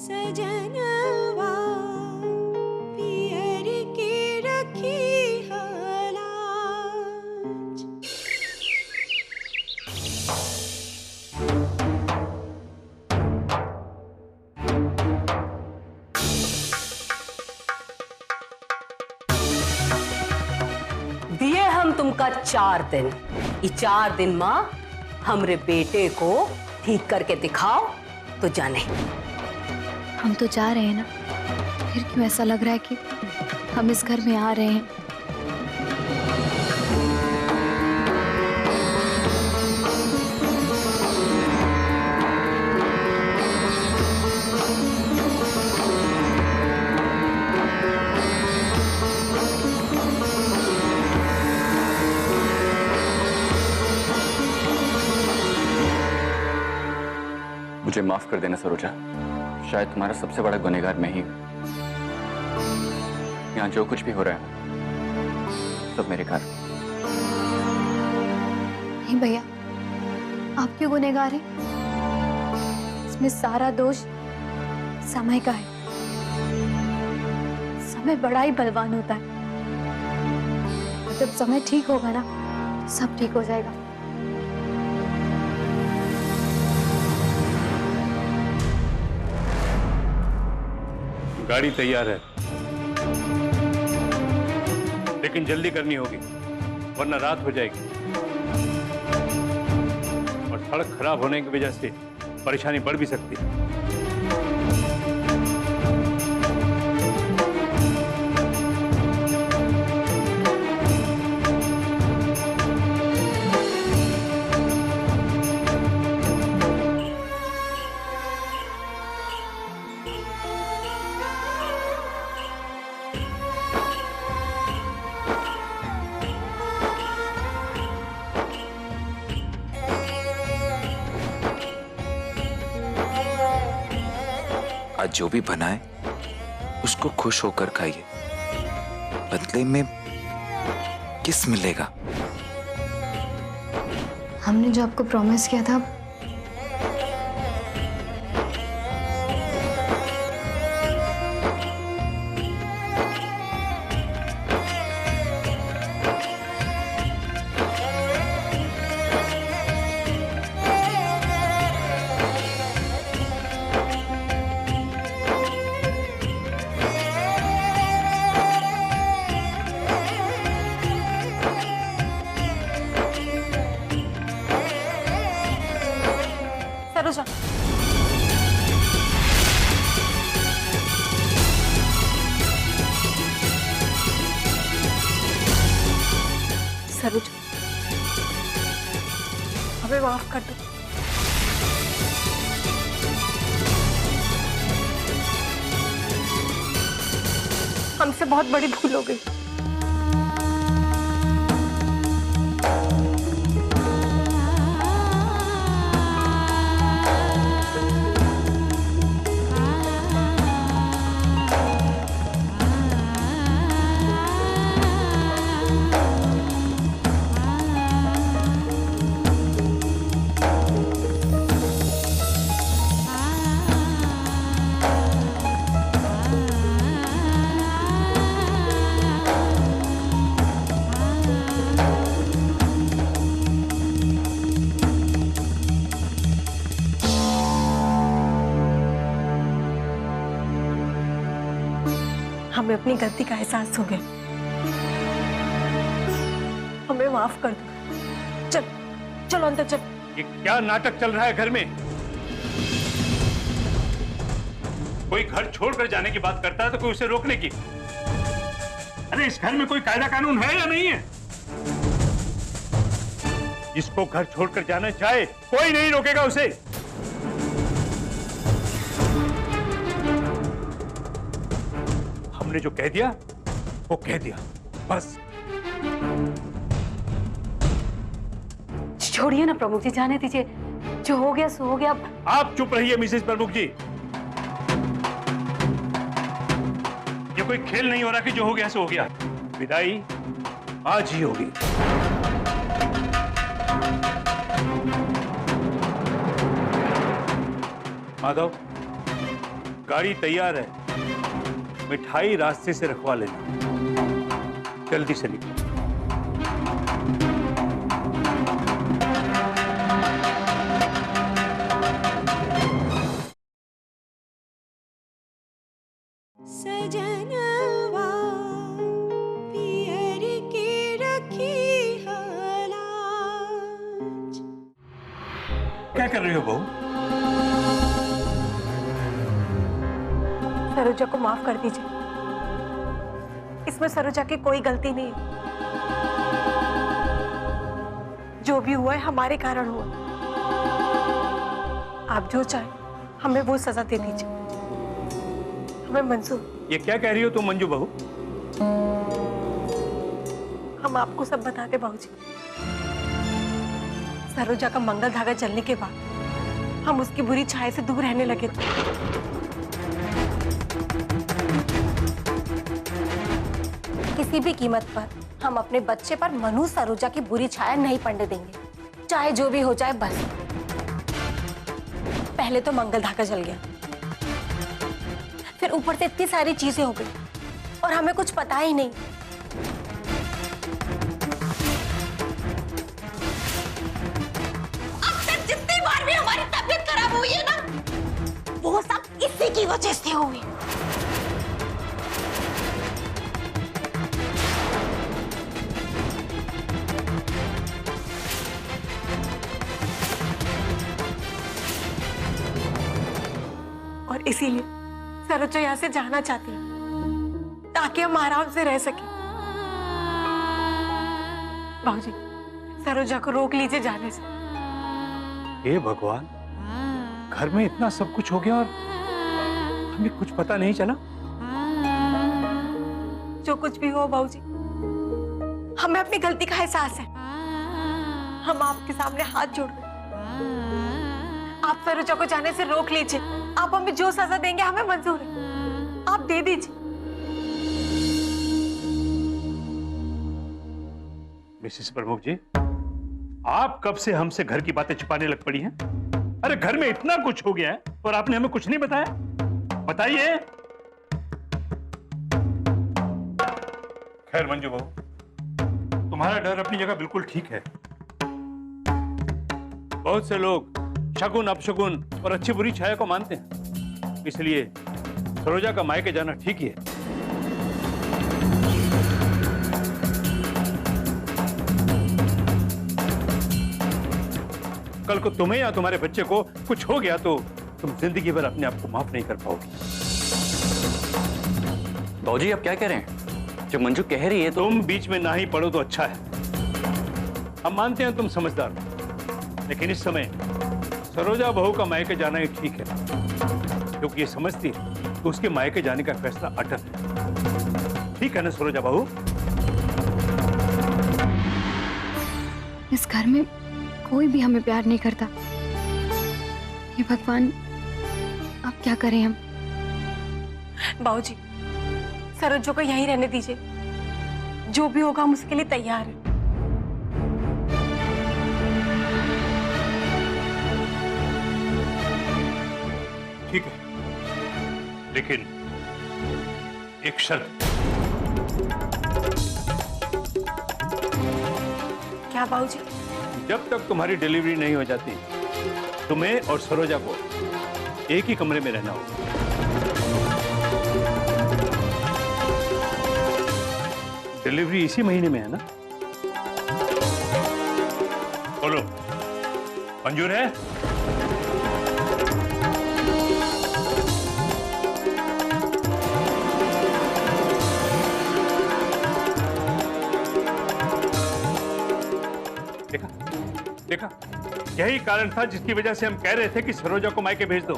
सजनवा पियर के रखी हलाज। दिए हम तुमका 4 दिन। ये 4 दिन माँ हमरे बेटे को ठीक करके दिखाओ तो जाने। हम तो जा रहे हैं ना, फिर क्यों ऐसा लग रहा है कि हम इस घर में आ रहे हैं? मुझे माफ कर देना सरोजा, शायद तुम्हारा सबसे बड़ा गुनहगार मैं ही हूं। यहाँ जो कुछ भी हो रहा है सब मेरे कारण। नहीं भैया, आप क्यों गुनहगार हैं? इसमें सारा दोष समय का है। समय बड़ा ही बलवान होता है। जब समय ठीक होगा ना, सब ठीक हो जाएगा। गाड़ी तैयार है, लेकिन जल्दी करनी होगी वरना रात हो जाएगी और सड़क खराब होने की वजह से परेशानी बढ़ भी सकती है। आज जो भी बनाए उसको खुश होकर खाइए। बदले में किस मिलेगा? हमने जो आपको प्रॉमिस किया था, सरोजा, सरोजा, हमें माफ कर दो। हमसे बहुत बड़ी भूल हो गई। हमें अपनी गलती का एहसास हो गया। हमें माफ कर दो। चल, चलो अंदर चल। ये क्या नाटक चल रहा है घर में? कोई घर छोड़कर जाने की बात करता है तो कोई उसे रोकने की। अरे इस घर में कोई कायदा कानून है या नहीं है? जिसको घर छोड़कर जाना चाहे कोई नहीं रोकेगा उसे। हमने जो कह दिया वो कह दिया, बस। छोड़िए ना प्रमुख जी, जाने दीजिए। जो हो गया सो हो गया। आप चुप रहिए मिसेस प्रमुख जी। ये कोई खेल नहीं हो रहा कि जो हो गया सो हो गया। विदाई आज ही होगी। माधव, गाड़ी तैयार है, मिठाई रास्ते से रखवा लेना। जल्दी से निकलो। सजनवा पियर के रखी हलाज। क्या कर रही हो बहू? सरोजा को माफ कर दीजिए। इसमें सरोजा की कोई गलती नहीं है। जो भी हुआ है हमारे कारण हुआ। आप जो चाहे हमें वो सजा दे दीजिए, हमें मंजूर। ये क्या कह रही हो तुम मंजू बहू? हम आपको सब बताते बाबूजी। सरोजा का मंगल धागा जलने के बाद हम उसकी बुरी छाया से दूर रहने लगे थे। किसी भी कीमत पर हम अपने बच्चे पर मनु सरोजा की बुरी छाया नहीं पड़ने देंगे, चाहे जो भी हो जाए। बस पहले तो मंगल धागा जल गया, फिर ऊपर से इतनी सारी चीजें हो गई और हमें कुछ पता ही नहीं। अब तक जितनी बार भी हमारी तबीयत खराब हुई है ना, वो सब इसी की वजह से हुई। और इसीलिए सरोजा यहाँ से जाना चाहती है ताकि हम आराम से रह सके। बाबूजी, सरोजा को रोक लीजिए जाने से। हे भगवान, घर में इतना सब कुछ हो गया और हमें कुछ पता नहीं चला। जो कुछ भी हो बाबूजी, हमें अपनी गलती का एहसास है। हम आपके सामने हाथ जोड़ रहे हैं। आप सरोजा को जाने से रोक लीजिए। आप हमें जो सजा देंगे हमें मंजूर है, आप दे दीजिए। मिसेस प्रमुख जी, आप कब से हमसे घर की बातें छुपाने लग पड़ी हैं? अरे घर में इतना कुछ हो गया है और आपने हमें कुछ नहीं बताया। बताइए। खैर मंजू बहू, तुम्हारा डर अपनी जगह बिल्कुल ठीक है। बहुत से लोग शगुन अपशगुन और अच्छी बुरी छाया को मानते हैं, इसलिए सरोजा का मायके जाना ठीक ही है। कल को तुम्हें या तुम्हारे बच्चे को कुछ हो गया तो तुम जिंदगी भर अपने आप को माफ नहीं कर पाओगे। बाबूजी आप क्या कह रहे हैं? जो मंजू कह रही है तो तुम बीच में ना ही पड़ो तो अच्छा है। हम मानते हैं तुम समझदार हो, लेकिन इस समय सरोजा बहू का मायके जाना ही ठीक है, क्योंकि ये समझती है कि उसके मायके जाने का फैसला अटल है। ठीक है ना सरोजा बहू? इस घर में कोई भी हमें प्यार नहीं करता। हे भगवान, अब क्या करें हम? बाबूजी, सरोजा को यहीं रहने दीजिए। जो भी होगा हम उसके लिए तैयार हैं। ठीक है, लेकिन एक शर्त। क्या बाबूजी? जब तक तुम्हारी डिलीवरी नहीं हो जाती, तुम्हें और सरोजा को एक ही कमरे में रहना होगा। डिलीवरी इसी महीने में है ना? बोलो, मंजूर है? देखा देखा, यही कारण था जिसकी वजह से हम कह रहे थे कि सरोजा को मायके भेज दो।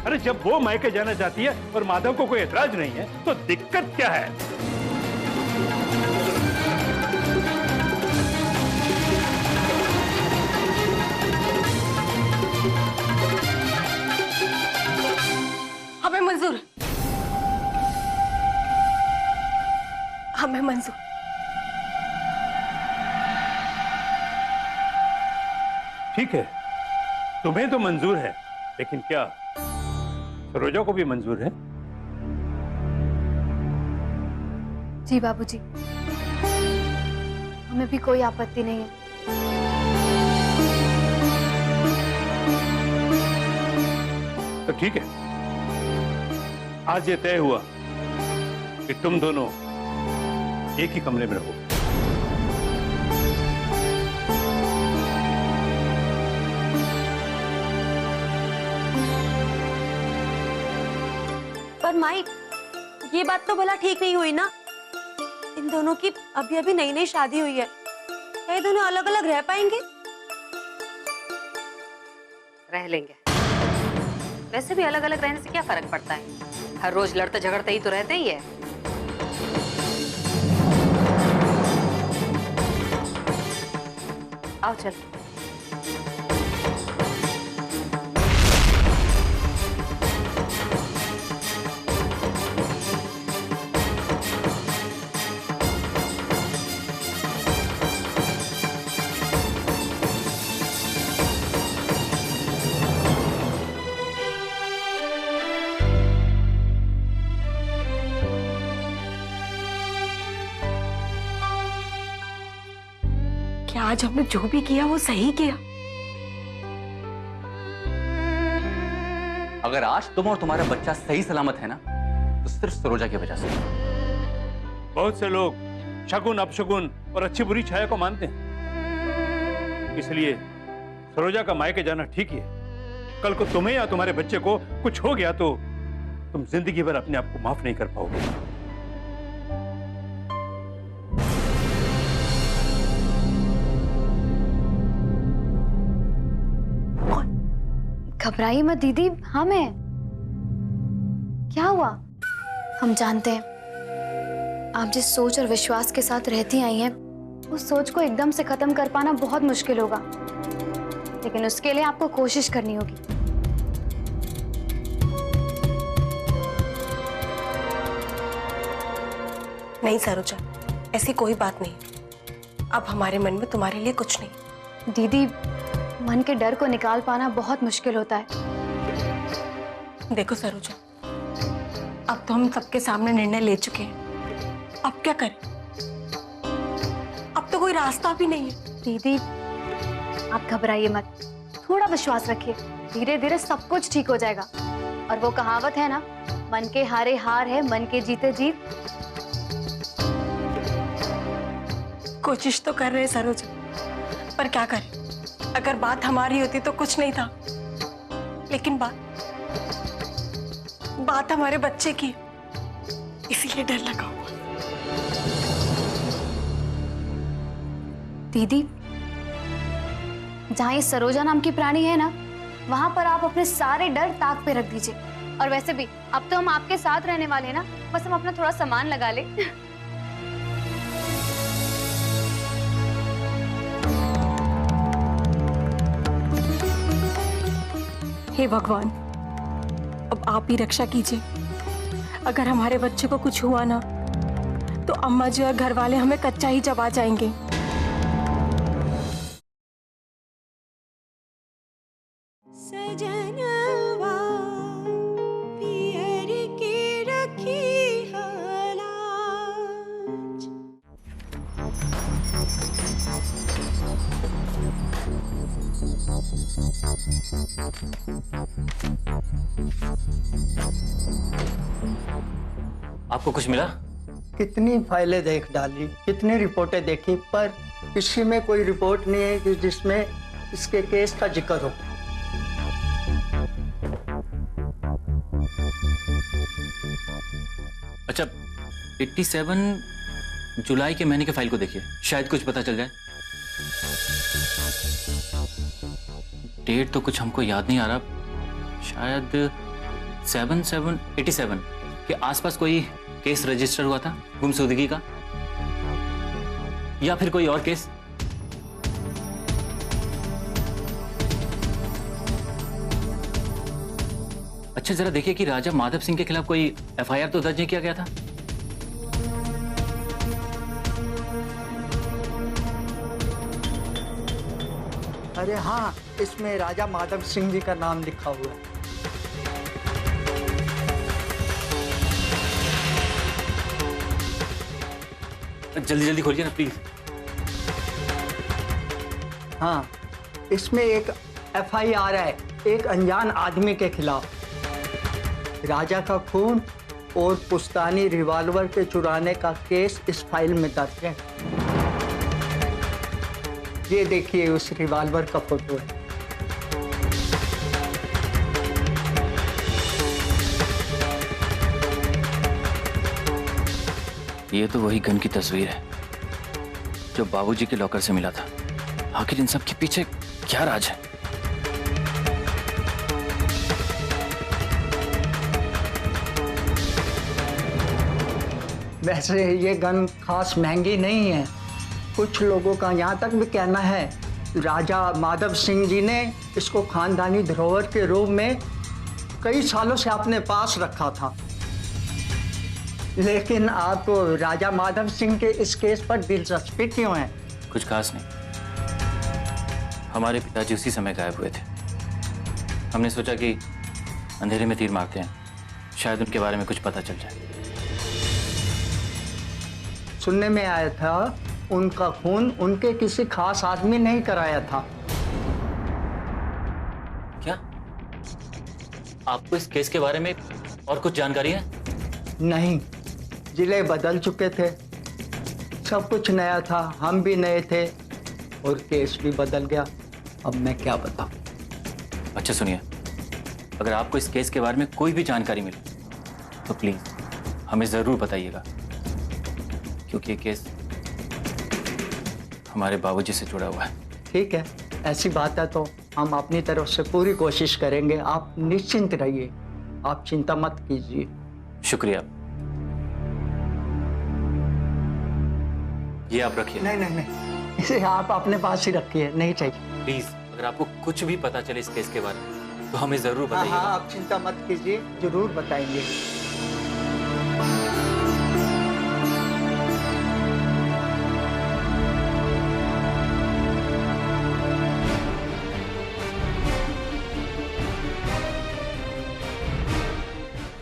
अरे जब वो मायके जाना चाहती है और माधव को कोई एतराज नहीं है तो दिक्कत क्या है? हमें मंजूर, हमें मंजूर। ठीक है, तुम्हें तो मंजूर है, लेकिन क्या सरोजा को भी मंजूर है? जी बाबूजी, हमें भी कोई आपत्ति नहीं है। तो ठीक है, आज ये तय हुआ कि तुम दोनों एक ही कमरे में रहो। पर माई, ये बात तो भला ठीक नहीं हुई ना। इन दोनों की अभी अभी नई नई शादी हुई है, क्या ये दोनों अलग अलग रह पाएंगे? रह लेंगे। वैसे भी अलग अलग रहने से क्या फर्क पड़ता है, हर रोज लड़ते झगड़ते ही तो रहते ही है। आओ चल। क्या आज हमने जो भी किया वो सही किया? अगर आज तुम और तुम्हारा बच्चा सही सलामत है ना, तो सिर्फ सरोजा की वजह से। बहुत से लोग शगुन अपशगुन और अच्छी बुरी छाया को मानते हैं, इसलिए सरोजा का मायके जाना ठीक ही है। कल को तुम्हें या तुम्हारे बच्चे को कुछ हो गया तो तुम जिंदगी भर अपने आप को माफ नहीं कर पाओगे। घबराइए मत दीदी, हम हैं। क्या हुआ? हम जानते हैं आप जिस सोच और विश्वास के साथ रहती आई हैं, उस सोच को एकदम से खत्म कर पाना बहुत मुश्किल होगा, लेकिन उसके लिए आपको कोशिश करनी होगी। नहीं सरोजा, ऐसी कोई बात नहीं। अब हमारे मन में तुम्हारे लिए कुछ नहीं। दीदी, मन के डर को निकाल पाना बहुत मुश्किल होता है। देखो सरोजा, अब तो हम सबके सामने निर्णय ले चुके हैं, अब क्या करें? अब तो कोई रास्ता भी नहीं है। दीदी, आप घबराइए मत, थोड़ा विश्वास रखिए, धीरे धीरे सब कुछ ठीक हो जाएगा। और वो कहावत है ना, मन के हारे हार है, मन के जीते जीत। कोशिश तो कर रहे सरोजा, पर क्या करें? अगर बात हमारी होती तो कुछ नहीं था, लेकिन बात हमारे बच्चे की, इसीलिए डर लगा हुआ। दीदी, जहाँ ये सरोजा नाम की प्राणी है ना, वहां पर आप अपने सारे डर ताक पे रख दीजिए। और वैसे भी अब तो हम आपके साथ रहने वाले हैं ना, बस हम अपना थोड़ा सामान लगा ले। हे भगवान, अब आप ही रक्षा कीजिए। अगर हमारे बच्चे को कुछ हुआ ना, तो अम्मा जी और घर वाले हमें कच्चा ही चबा जाएंगे। सजनवा पियर की रखी हालाज। आपको कुछ मिला? कितनी फाइलें देख डाली, कितनी रिपोर्टें देखी, पर किसी में कोई रिपोर्ट नहीं है कि जिसमें इसके केस का जिक्र हो। अच्छा, 87 जुलाई के महीने के फाइल को देखिए, शायद कुछ पता चल जाए। डेट तो कुछ हमको याद नहीं आ रहा, शायद 7/7/87 के आसपास कोई केस रजिस्टर हुआ था गुमशुदगी का, या फिर कोई और केस। अच्छा, जरा देखिए कि राजा माधव सिंह के खिलाफ कोई एफआईआर तो दर्ज नहीं किया गया था। अरे हाँ, इसमें राजा माधव सिंह जी का नाम लिखा हुआ है। जल्दी जल्दी खोलिए ना प्लीज। हाँ, इसमें एक FIR है एक अनजान आदमी के खिलाफ। राजा का खून और पुश्तैनी रिवॉल्वर के चुराने का केस इस फाइल में दर्ज है। ये देखिए उस रिवॉल्वर का फोटो है। ये तो वही गन की तस्वीर है जो बाबूजी के लॉकर से मिला था। आखिर इन सब के पीछे क्या राज है? वैसे ये गन खास महंगी नहीं है। कुछ लोगों का यहाँ तक भी कहना है राजा माधव सिंह जी ने इसको खानदानी धरोहर के रूप में कई सालों से अपने पास रखा था। लेकिन आप राजा माधव सिंह के इस केस पर दिलचस्पी क्यों है? कुछ खास नहीं। हमारे पिताजी उसी समय गायब हुए थे। हमने सोचा कि अंधेरे में तीर मारते हैं, शायद उनके बारे में कुछ पता चल जाए। सुनने में आया था उनका खून उनके किसी खास आदमी ने ही कराया था। क्या आपको इस केस के बारे में और कुछ जानकारी है? नहीं, जिले बदल चुके थे, सब कुछ नया था, हम भी नए थे और केस भी बदल गया। अब मैं क्या बताऊं? अच्छा सुनिए, अगर आपको इस केस के बारे में कोई भी जानकारी मिले तो प्लीज हमें जरूर बताइएगा, क्योंकि ये केस हमारे बाबूजी से जुड़ा हुआ है। ठीक है, ऐसी बात है तो हम अपनी तरफ से पूरी कोशिश करेंगे। आप निश्चिंत रहिए, आप चिंता मत कीजिए। शुक्रिया। ये आप रखिए। नहीं नहीं नहीं, इसे आप अपने पास ही रखिए, नहीं चाहिए। प्लीज, अगर आपको कुछ भी पता चले इस केस के बारे में तो हमें जरूर हाँ बताइएगा। हाँ, आप चिंता मत कीजिए, जरूर बताएंगे।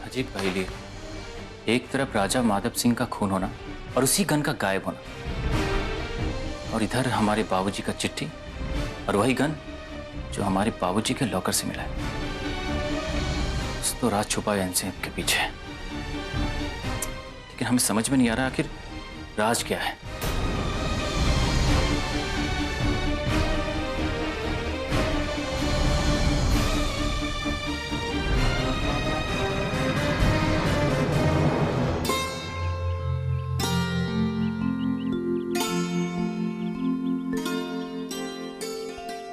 अजीब पहेली है। एक तरफ राजा माधव सिंह का खून होना और उसी गन का गायब होना, और इधर हमारे बाबूजी का चिट्ठी और वही गन जो हमारे बाबूजी के लॉकर से मिला है। तो राज छुपा है इनसे के पीछे, लेकिन हमें समझ में नहीं आ रहा आखिर राज क्या है।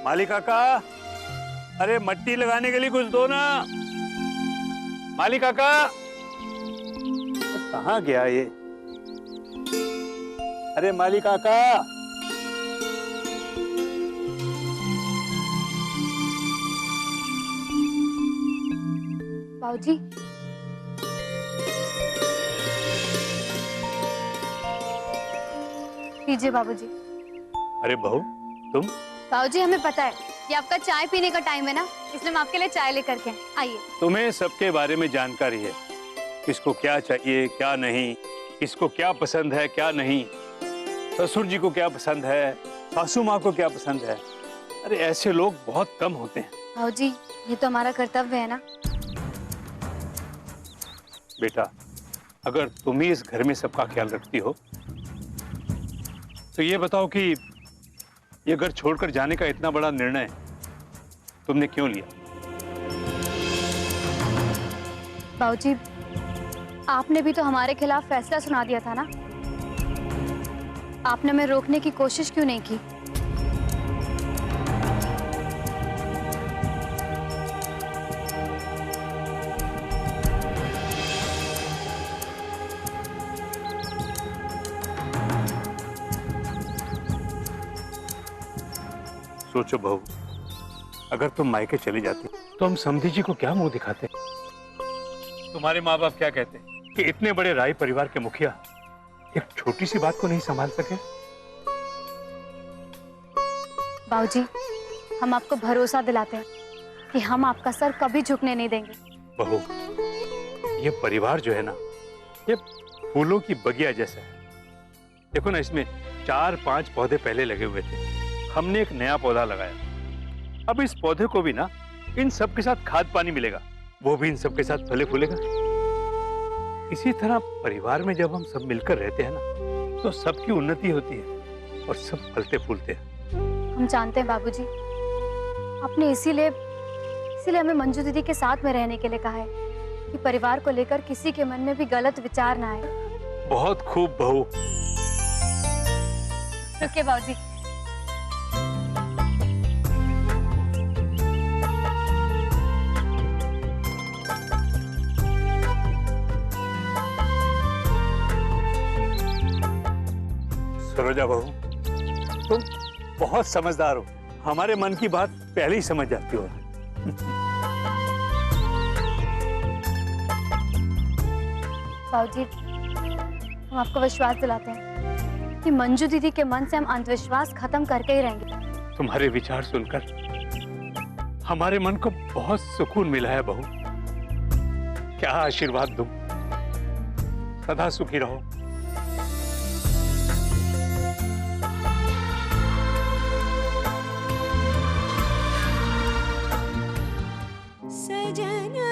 माली काका, अरे मट्टी लगाने के लिए कुछ दो ना। माली काका, कहाँ गया ये? अरे माली काका। बाबूजी, लीजिए बाबूजी। अरे बहू, तुम? बाबूजी, हमें पता है ये आपका चाय पीने का टाइम है ना, इसलिए हम आपके लिए चाय लेकर के आइए। तुम्हें सबके बारे में जानकारी है, किसको क्या चाहिए क्या नहीं, किसको क्या पसंद है क्या नहीं, ससुर जी को क्या पसंद है, सासू माँ को क्या पसंद है। अरे ऐसे लोग बहुत कम होते हैं। बाबूजी, ये तो हमारा कर्तव्य है ना। बेटा, अगर तुम ही इस घर में सबका ख्याल रखती हो तो ये बताओ कि ये घर छोड़कर जाने का इतना बड़ा निर्णय तुमने क्यों लिया? बाबूजी, आपने भी तो हमारे खिलाफ फैसला सुना दिया था ना, आपने हमें रोकने की कोशिश क्यों नहीं की? सोचो बहू, अगर तुम मायके चली जाती तो हम समधी जी को क्या मुंह दिखाते? तुम्हारे माँ बाप क्या कहते कि इतने बड़े राय परिवार के मुखिया एक छोटी सी बात को नहीं संभाल सके? बाबूजी, हम आपको भरोसा दिलाते हैं कि हम आपका सर कभी झुकने नहीं देंगे। बहू, ये परिवार जो है ना, ये फूलों की बगिया जैसा है। देखो ना, इसमें 4-5 पौधे पहले लगे हुए थे, हमने एक नया पौधा लगाया। अब इस पौधे को भी ना इन सब के साथ खाद पानी मिलेगा, वो भी इन सब के साथ फले फूलेगा। इसी तरह परिवार में जब हम सब मिलकर रहते हैं ना, तो सबकी उन्नति होती है और सब फलते फूलते हैं। हम जानते हैं बाबूजी, आपने इसीलिए हमें मंजू दीदी के साथ में रहने के लिए कहा है कि परिवार को लेकर किसी के मन में भी गलत विचार ना आए। बहुत खूब बहू। रुकिए बाबूजी। सरोजा बहू, तुम बहुत समझदार हो, हमारे मन की बात पहले ही समझ जाती हो। बाबूजी, हम आपको विश्वास दिलाते हैं कि मंजू दीदी के मन से हम अंधविश्वास खत्म करके ही रहेंगे। तुम्हारे विचार सुनकर हमारे मन को बहुत सुकून मिला है बहू। क्या आशीर्वाद दूं, सदा सुखी रहो। सजना